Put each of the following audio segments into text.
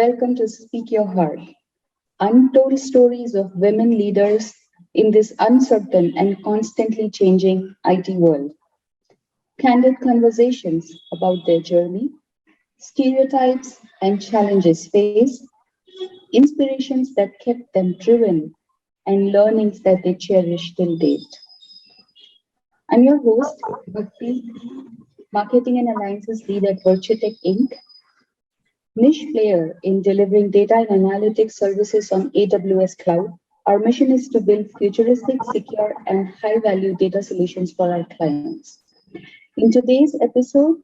welcome to Speak Your Heart, untold stories of women leaders in this uncertain and constantly changing IT world. Candid conversations about their journey, stereotypes and challenges faced, inspirations that kept them driven, and learnings that they cherish till date. I'm your host, Bhakti, Marketing and Alliances Lead at VirtueTech Inc., niche player in delivering data and analytics services on AWS Cloud. Our mission is to build futuristic, secure, and high value data solutions for our clients. In today's episode,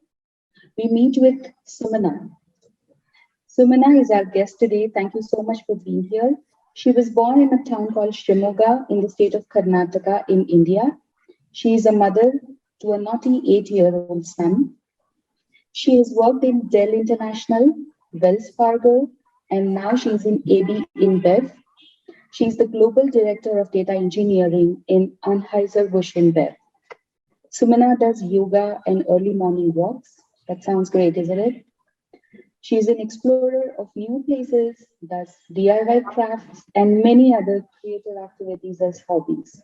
we meet with Sumana. Sumana is our guest today. Thank you so much for being here. She was born in a town called Shimoga in the state of Karnataka in India. She is a mother to a naughty 8-year-old son. She has worked in Dell International, Wells Fargo, and now she's in AB InBev. She's the Global Director of Data Engineering in Anheuser-Busch InBev. Sumana does yoga and early morning walks. That sounds great, isn't it? She's an explorer of new places, does DIY crafts, and many other creative activities as hobbies.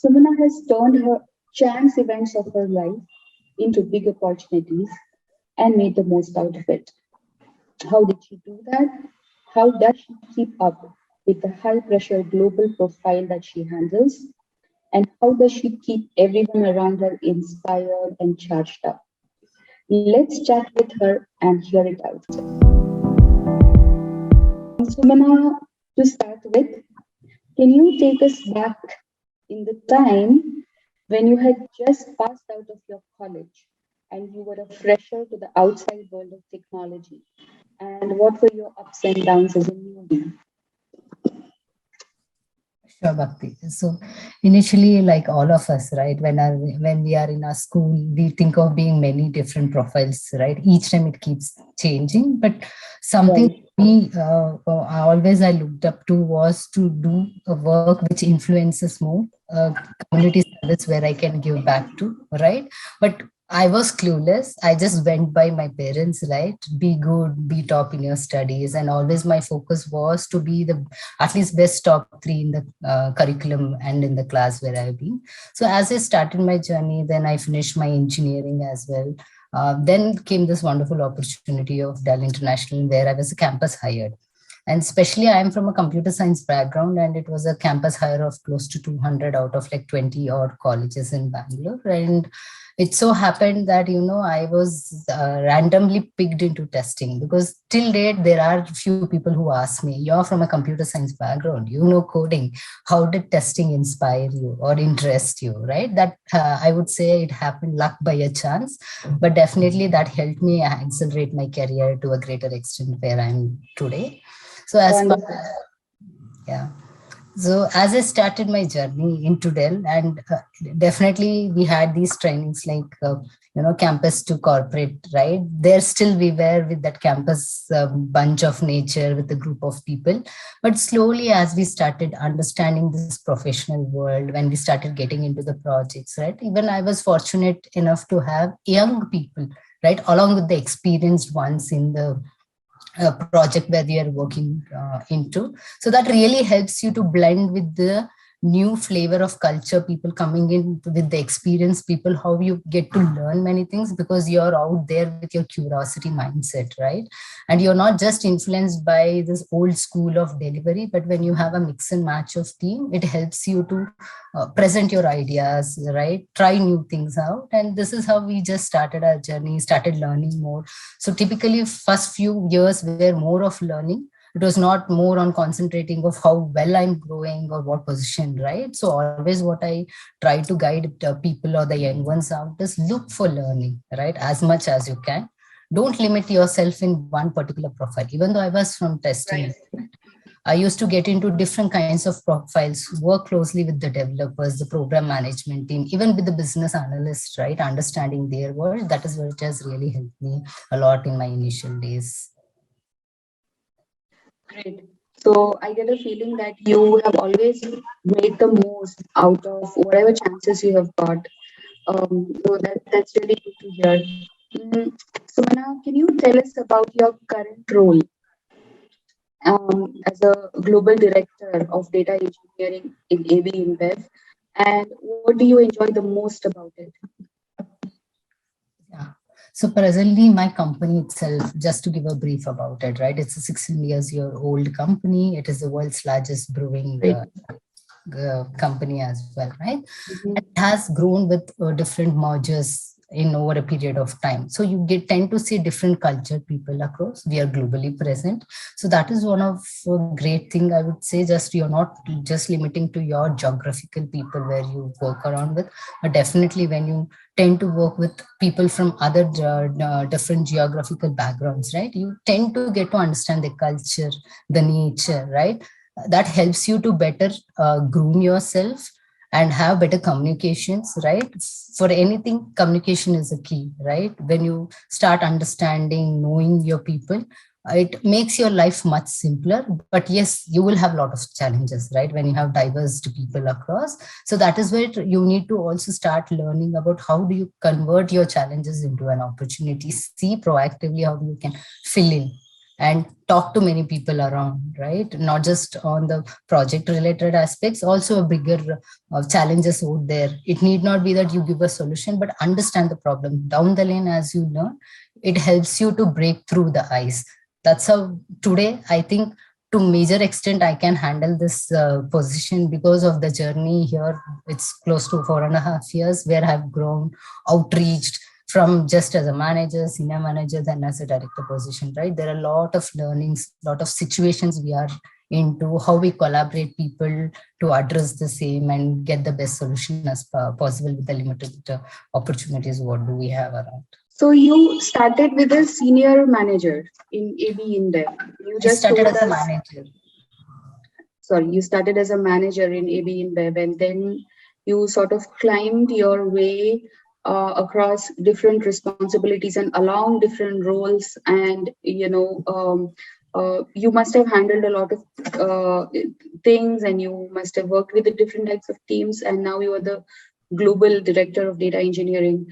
Sumana has turned her chance events of her life into big opportunities and made the most out of it. How did she do that? How does she keep up with the high pressure global profile that she handles? And how does she keep everyone around her inspired and charged up? Let's chat with her and hear it out. Sumana, to start with, can you take us back in the time when you had just passed out of your college and you were a fresher to the outside world of technology? And what were your ups and downs as a newbie? Sure, Bhakti. So initially, like all of us, right, when we are in our school, we think of being many different profiles, right? Each time it keeps changing, but something I looked up to was to do a work which influences more, community service where I can give back to, right? But I was clueless. I just went by my parents, right? Be good, be top in your studies. And always my focus was to be the at least best top 3 in the curriculum and in the class where I've been. So as I started my journey, then I finished my engineering as well. Then came this wonderful opportunity of Dell International where I was a campus hired. And especially I am from a computer science background and it was a campus hire of close to 200 out of like 20 odd colleges in Bangalore. And it so happened that, I was randomly picked into testing because till date, there are few people who ask me, you're from a computer science background, you know coding. How did testing inspire you or interest you, right? That I would say it happened luck by a chance, but definitely that helped me accelerate my career to a greater extent where I'm today. So So as I started my journey into Dell, and definitely we had these trainings like, campus to corporate, right? There still we were with that campus bunch of nature with a group of people. But slowly as we started understanding this professional world, when we started getting into the projects, right? Even I was fortunate enough to have young people, right? Along with the experienced ones in the project where we are working into. So that really helps you to blend with the new flavor of culture, people coming in with the experienced people, how you get to learn many things because you're out there with your curiosity mindset, right? And you're not just influenced by this old school of delivery, but when you have a mix and match of team, it helps you to present your ideas, right? Try new things out. And this is how we just started our journey, started learning more. So typically first few years were more of learning. It was not more on concentrating of how well I'm growing or what position, right? So always what I try to guide people or the young ones out is look for learning, right? As much as you can. Don't limit yourself in one particular profile. Even though I was from testing, right? I used to get into different kinds of profiles, work closely with the developers, the program management team, even with the business analysts, right? Understanding their world. That is what has really helped me a lot in my initial days. Great. So I get a feeling that you have always made the most out of whatever chances you have got. So that's really good to hear. Sumana, can you tell us about your current role as a global director of data engineering in AB InBev, and what do you enjoy the most about it? Yeah. So presently, my company itself, just to give a brief about it, right? It's a 16 years year old company. It is the world's largest brewing Right. company as well, right? Mhm. It has grown with different mergers in over a period of time. So you tend to see different culture people across. We are globally present. So that is one of great thing I would say. Just you're not just limiting to your geographical people where you work around with, but definitely when you tend to work with people from other different geographical backgrounds, right? You tend to get to understand the culture, the nature, right? That helps you to better groom yourself and have better communications, right? For anything, communication is a key, right? When you start understanding, knowing your people, it makes your life much simpler. But yes, you will have a lot of challenges, right? When you have diverse people across. So that is where you need to also start learning about how do you convert your challenges into an opportunity, see proactively how you can fill in and talk to many people around, right? Not just on the project related aspects, also a bigger challenges out there. It need not be that you give a solution, but understand the problem down the lane as you learn. It helps you to break through the ice. That's how today I think to major extent I can handle this position because of the journey here. It's close to 4.5 years where I've grown, outreached from just as a manager, senior manager, then as a director position, right? There are a lot of learnings, lot of situations we are into, how we collaborate people to address the same and get the best solution as possible with the limited opportunities. What do we have around? So you started with a senior manager in AB InBev. You I just started told as a us, manager. sorry, you started as a manager in AB InBev, and then you sort of climbed your way across different responsibilities and along different roles. And you must have handled a lot of things, and you must have worked with the different types of teams. And now you are the global director of data engineering.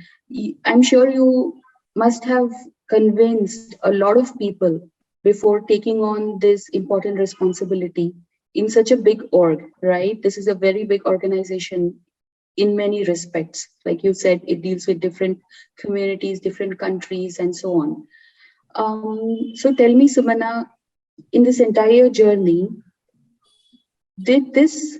I'm sure you must have convinced a lot of people before taking on this important responsibility in such a big org, right? This is a very big organization in many respects. Like you said, it deals with different communities, different countries, and so on. So tell me, Sumana, in this entire journey, did this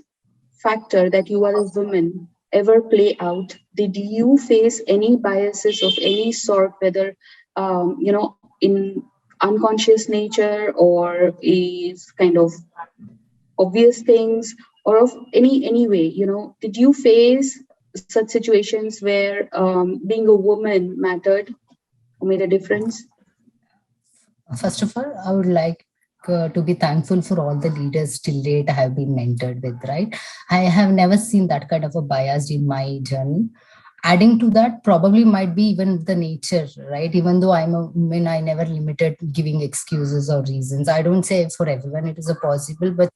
factor that you are a woman ever play out? Did you face any biases of any sort, whether in unconscious nature or is kind of obvious things, or of any way? Did you face such situations where being a woman mattered or made a difference? First of all, I would like to be thankful for all the leaders till date I have been mentored with, right? I have never seen that kind of a bias in my journey. Adding to that, probably might be even the nature, right? Even though I'm a woman, I never limited giving excuses or reasons. I don't say for everyone it is a possible, but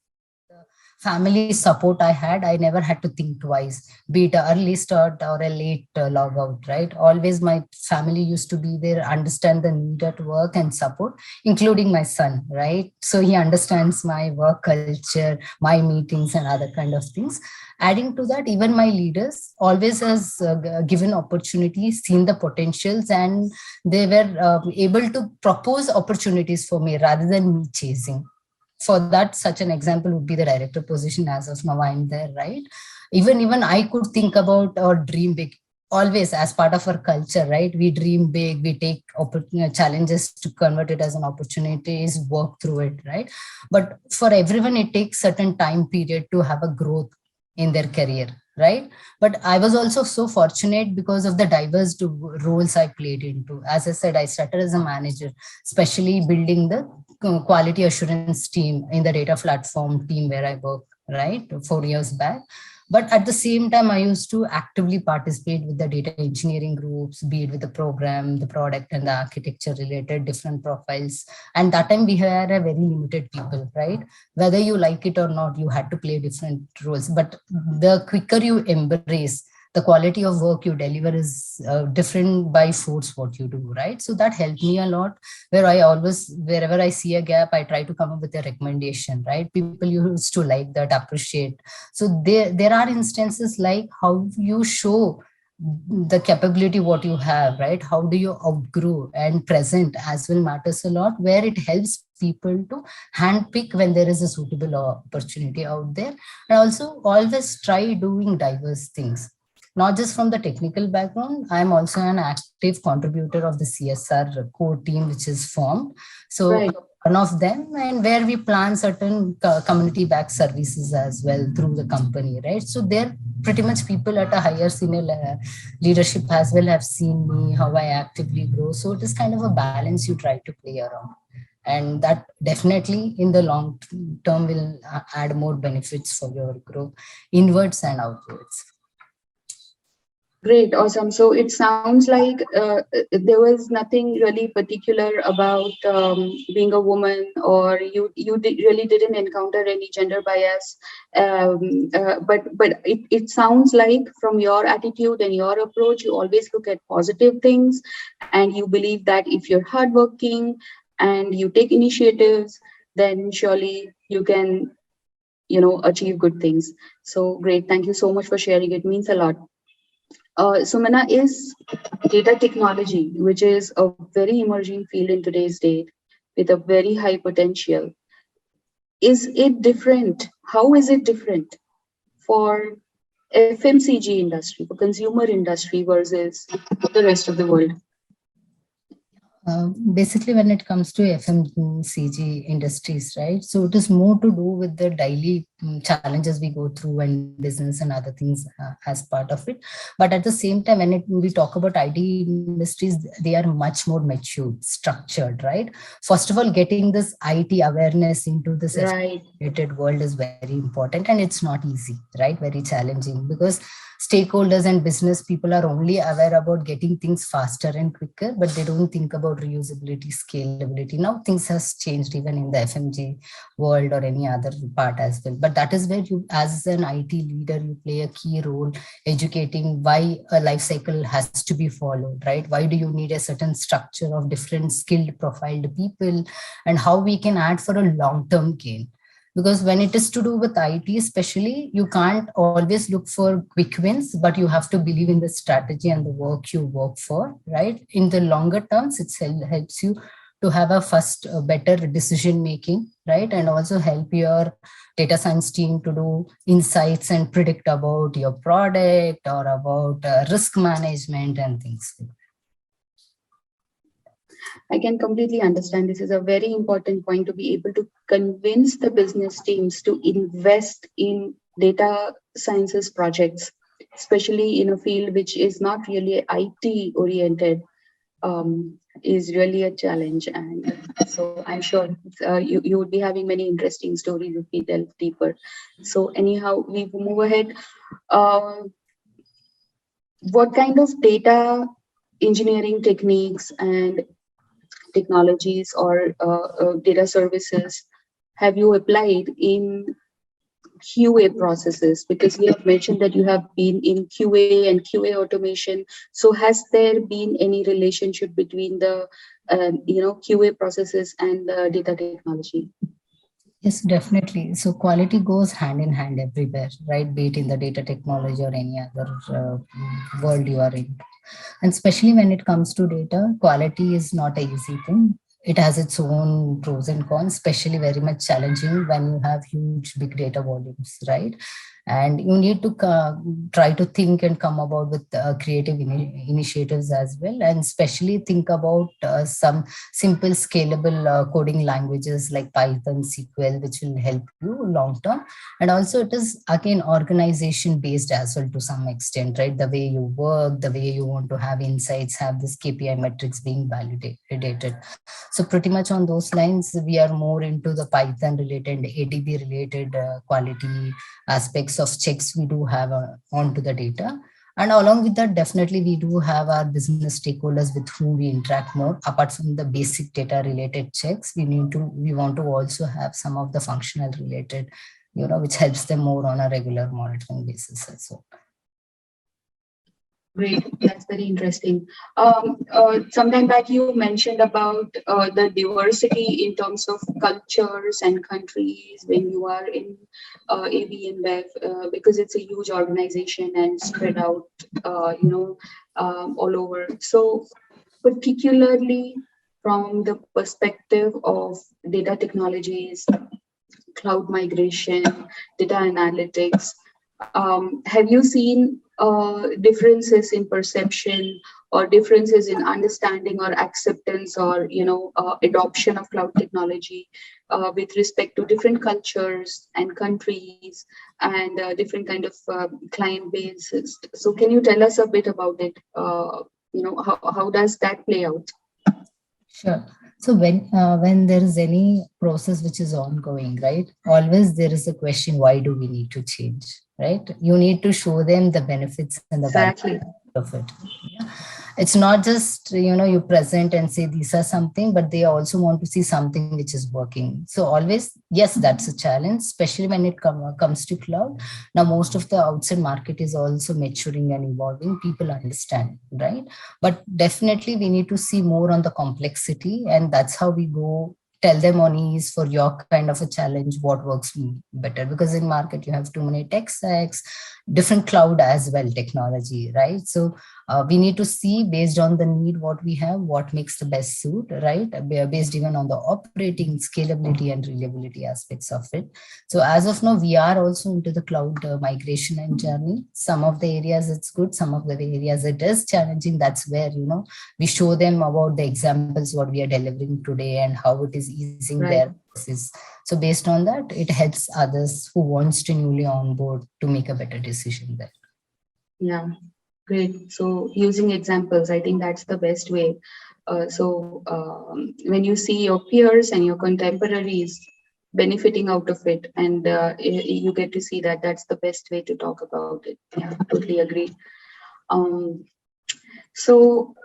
family support I had, I never had to think twice, be it a early start or a late log out, right? Always my family used to be there, understand the need at work and support, including my son, right? So he understands my work culture, my meetings and other kind of things. Adding to that, even my leaders always has given opportunities, seen the potentials, and they were able to propose opportunities for me rather than me chasing. For that, such an example would be the director position. As of now I'm there, right? Even I could think about or dream big. Always as part of our culture, right? We dream big, we take challenges to convert it as an opportunities, work through it, right? But for everyone it takes certain time period to have a growth in their career, right? But I was also so fortunate because of the diverse roles I played into. As I said, I started as a manager, especially building the quality assurance team in the data platform team where I work, right, 4 years back. But at the same time, I used to actively participate with the data engineering groups, be it with the program, the product, and the architecture related different profiles. And that time we had a very limited people, right? Whether you like it or not, you had to play different roles. But the quicker you embrace, the quality of work you deliver is different by force what you do, right? So that helped me a lot, where I always, wherever I see a gap, I try to come up with a recommendation, right? People used to like that, appreciate. So there are instances like how you show the capability what you have, right? How do you outgrow, and present as well matters a lot, where it helps people to handpick when there is a suitable opportunity out there. And also always try doing diverse things, not just from the technical background. I'm also an active contributor of the CSR core team which is formed. So Right. one of them, and where we plan certain community backed services as well through the company, right? So there pretty much people at a higher senior leadership as well have seen me how I actively grow. So it is kind of a balance you try to play around, and that definitely in the long term will add more benefits for your growth inwards and outwards. Great, awesome. So it sounds like there was nothing really particular about being a woman, or really didn't encounter any gender bias. But it sounds like from your attitude and your approach, you always look at positive things, and you believe that if you're hardworking and you take initiatives, then surely you can, achieve good things. So great. Thank you so much for sharing. It means a lot. Sumana, is data technology, which is a very emerging field in today's date with a very high potential, is it different? How is it different for FMCG industry, for consumer industry versus the rest of the world? Basically, when it comes to FMCG industries, right? So it is more to do with the daily challenges we go through and business and other things as part of it. But at the same time, we talk about IT industries, they are much more matured, structured, right? First of all, getting this IT awareness into this Right. related world is very important, and it's not easy, right? Very challenging, because stakeholders and business people are only aware about getting things faster and quicker, but they don't think about reusability, scalability. Now things has changed even in the FMG world or any other part as well. But that is where you, as an IT leader, you play a key role, educating why a life cycle has to be followed, right? Why do you need a certain structure of different skilled profiled people, and how we can add for a long-term gain. Because when it is to do with IT especially, you can't always look for quick wins, but you have to believe in the strategy and the work you work for, right? In the longer terms, it helps you to have a first better decision making, right? And also help your data science team to do insights and predict about your product or about risk management and things like that. I can completely understand. This is a very important point, to be able to convince the business teams to invest in data sciences projects, especially in a field which is not really IT oriented, is really a challenge. And so I'm sure you would be having many interesting stories if we delve deeper. So anyhow, we move ahead. What kind of data engineering techniques and technologies or data services have you applied in QA processes? Because you have mentioned that you have been in QA and QA automation. So has there been any relationship between the QA processes and the data technology? Yes, definitely. So quality goes hand in hand everywhere, right? Be it in the data technology or any other world you are in. And especially when it comes to data, quality is not an easy thing. It has its own pros and cons, especially very much challenging when you have huge big data volumes, right? And you need to try to think and come about with creative initiatives as well, and especially think about some simple scalable coding languages like Python, SQL, which will help you long term. And also it is again organization based as well to some extent, right? The way you work, the way you want to have insights, have this KPI metrics being validated. So pretty much on those lines, we are more into the Python related, ADB related quality aspects of checks we do have onto the data. And along with that, definitely we do have our business stakeholders with whom we interact more. Apart from the basic data related checks, we want to also have some of the functional related, which helps them more on a regular monitoring basis as well. Great, that's very interesting. Sometime back you mentioned about the diversity in terms of cultures and countries when you are in AB InBev, because it's a huge organization and spread out, all over. So, particularly from the perspective of data technologies, cloud migration, data analytics. Have you seen differences in perception or differences in understanding or acceptance or adoption of cloud technology with respect to different cultures and countries and different kind of client bases? So can you tell us a bit about it? How does that play out? Sure. So when there is any process which is ongoing, right? Always there is a question: why do we need to change? Right? You need to show them the benefits and the value Exactly. of it. Yeah. It's not just you present and say these are something, but they also want to see something which is working. So always, yes, that's a challenge, especially when it comes to cloud. Now most of the outside market is also maturing and evolving. People understand, right? But definitely we need to see more on the complexity, and that's how we go tell them on ease for your kind of a challenge what works better, because in market you have too many tech stacks, different cloud as well technology, right? So we need to see based on the need what we have, what makes the best suit, right? Based even on the operating scalability and reliability aspects of it. So as of now we are also into the cloud migration and journey. Some of the areas it's good, some of the areas it is challenging. That's where we show them about the examples what we are delivering today and how it is easing Right. their processes. So based on that, it helps others who wants to newly onboard to make a better decision there. Yeah. Great. So using examples, I think that's the best way. So when you see your peers and your contemporaries benefiting out of it, and you get to see that, that's the best way to talk about it. Yeah, totally agree. Um, so,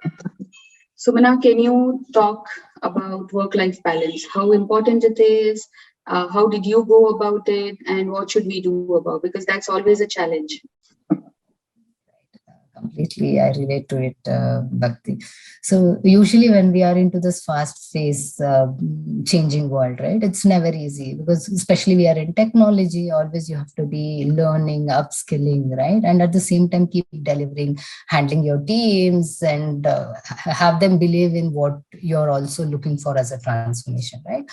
Sumana, can you talk about work-life balance? How important it is? How did you go about it? And what should we do about? Because that's always a challenge. Completely, I relate to it, Bhakti. So usually when we are into this fast phase changing world, right, it's never easy, because especially we are in technology, always you have to be learning, upskilling, right? And at the same time keep delivering, handling your teams, and have them believe in what you're also looking for as a transformation, right?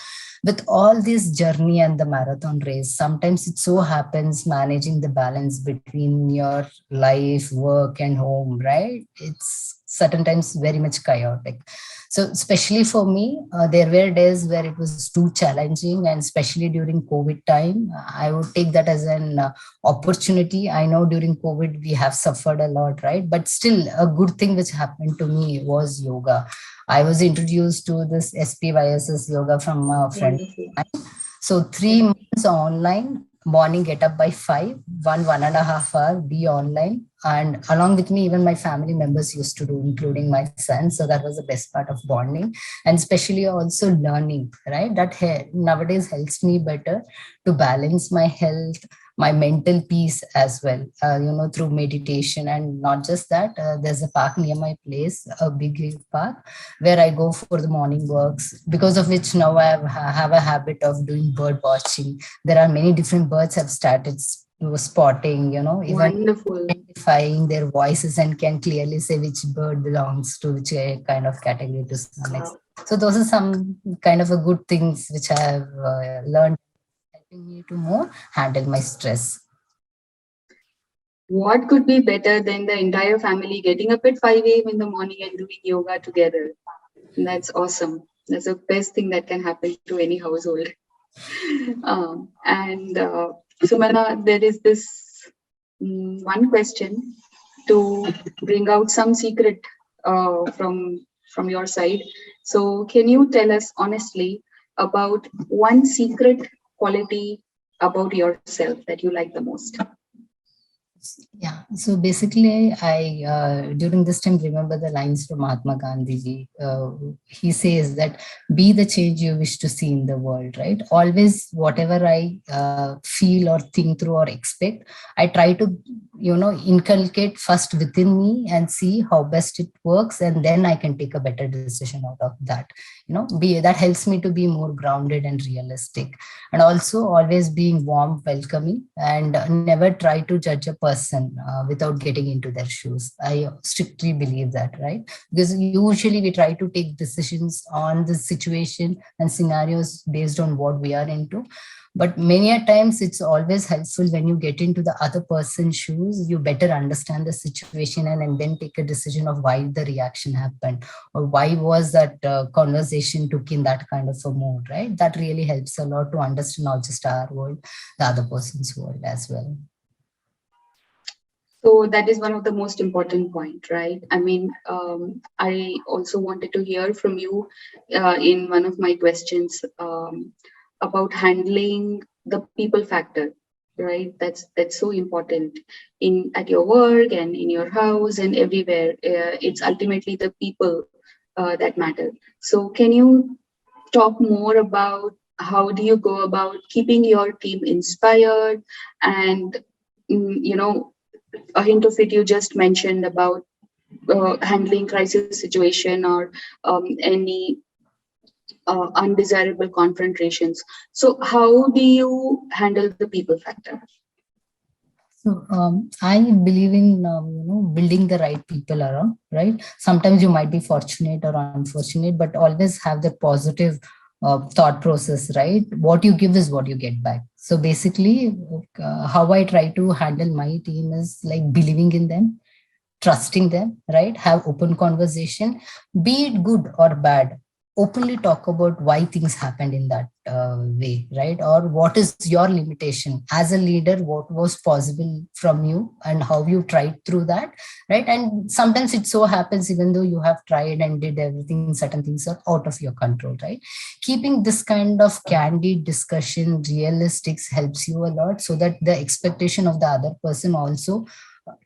With all this journey and the marathon race, sometimes it so happens managing the balance between your life, work, and home, right? It's certain times very much chaotic. So, especially for me, there were days where it was too challenging, and especially during COVID time, I would take that as an opportunity. I know during COVID we have suffered a lot, right? But still, a good thing which happened to me was yoga. I was introduced to this SPYSS yoga from a friend. Wonderful. So 3 months online, morning get up by 5, 1.5 hour, be online. And along with me, even my family members used to do, including my son. So that was the best part of bonding, and especially also learning, right? That nowadays helps me better to balance my health, my mental peace as well, through meditation. And not just that, there's a park near my place, a big park, where I go for the morning walks, because of which now have a habit of doing bird watching. There are many different birds have started spotting, even Wonderful. identifying their voices, and can clearly say which bird belongs to which kind of category to some Wow. extent. So those are some kind of a good things which I have learned, helping me to more handle my stress. What could be better than the entire family getting up at 5 a.m. in the morning and doing yoga together? That's awesome. That's the best thing that can happen to any household. And Sumana, there is this one question to bring out some secret from your side. So, can you tell us honestly about one secret quality about yourself that you like the most? Yeah. So basically, I during this time remember the lines from Mahatma Gandhi ji. He says that be the change you wish to see in the world. Right. Always, whatever I feel or think through or expect, I try to inculcate first within me and see how best it works, and then I can take a better decision out of that. Be that helps me to be more grounded and realistic, and also always being warm, welcoming, and never try to judge a person without getting into their shoes. I strictly believe that, right? Because usually we try to take decisions on the situation and scenarios based on what we are into, but many a times it's always helpful when you get into the other person's shoes, you better understand the situation, and then take a decision of why the reaction happened, or why was that conversation took in that kind of a mood, right? That really helps a lot to understand not just our world, the other person's world as well. So that is one of the most important point, right? I mean, I also wanted to hear from you in one of my questions about handling the people factor, right? That's so important in at your work and in your house and everywhere. It's ultimately the people that matter. So can you talk more about how do you go about keeping your team inspired and a hint of it you just mentioned about handling crisis situation or any undesirable confrontations. So how do you handle the people factor? So I believe in building the right people around, right? Sometimes you might be fortunate or unfortunate, but always have that positive thought process, right? What you give is what you get back. So basically, how I try to handle my team is like believing in them, trusting them, right? Have open conversation, be it good or bad. Openly talk about why things happened in that way, right? Or what is your limitation as a leader, what was possible from you and how you tried through that, right? And sometimes it so happens, even though you have tried and did everything, certain things are out of your control, right? Keeping this kind of candid discussion realistics helps you a lot, so that the expectation of the other person also,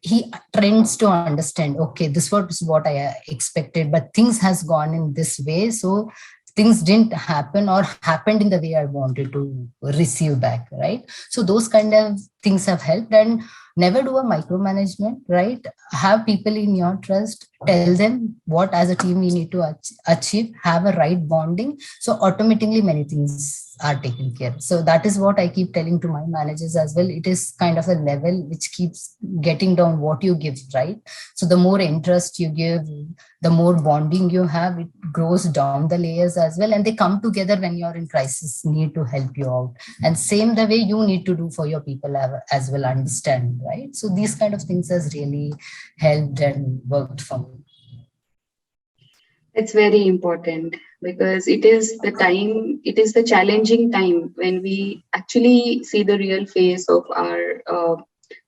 he trends to understand, okay, this was what I expected, but things has gone in this way, so things didn't happen or happened in the way I wanted to receive back, right? So those kind of things have helped. And never do a micromanagement, right? Have people in your trust, tell them what as a team we need to achieve, have a right bonding, so automatically many things are taken care. So that is what I keep telling to my managers as well. It is kind of a level which keeps getting down what you give, right? So the more interest you give, the more bonding you have, it grows down the layers as well, and they come together when you're in crisis, need to help you out. And same the way you need to do for your people as well, understand, right? So these kind of things has really helped and worked for me. It's very important because it is the time, it is the challenging time when we actually see the real face of our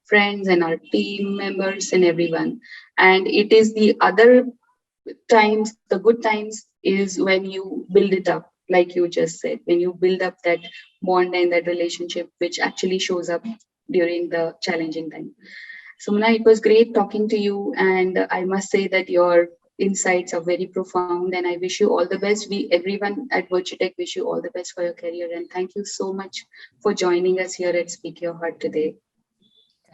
friends and our team members and everyone. And it is the other times, the good times is when you build it up, like you just said, when you build up that bond and that relationship, which actually shows up during the challenging time. Sumana, it was great talking to you, and I must say that your insights are very profound. And I wish you all the best. We, everyone at VirtueTech, wish you all the best for your career. And thank you so much for joining us here at Speak Your Heart today.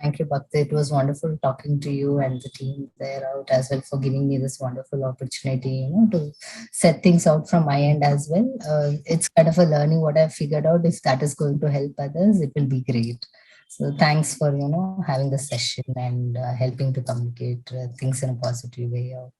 Thank you, Bhakti. It was wonderful talking to you and the team there out as well for giving me this wonderful opportunity, to set things out from my end as well. It's kind of a learning what I've figured out. If that is going to help others, it will be great. So thanks for, having the session and helping to communicate things in a positive way out.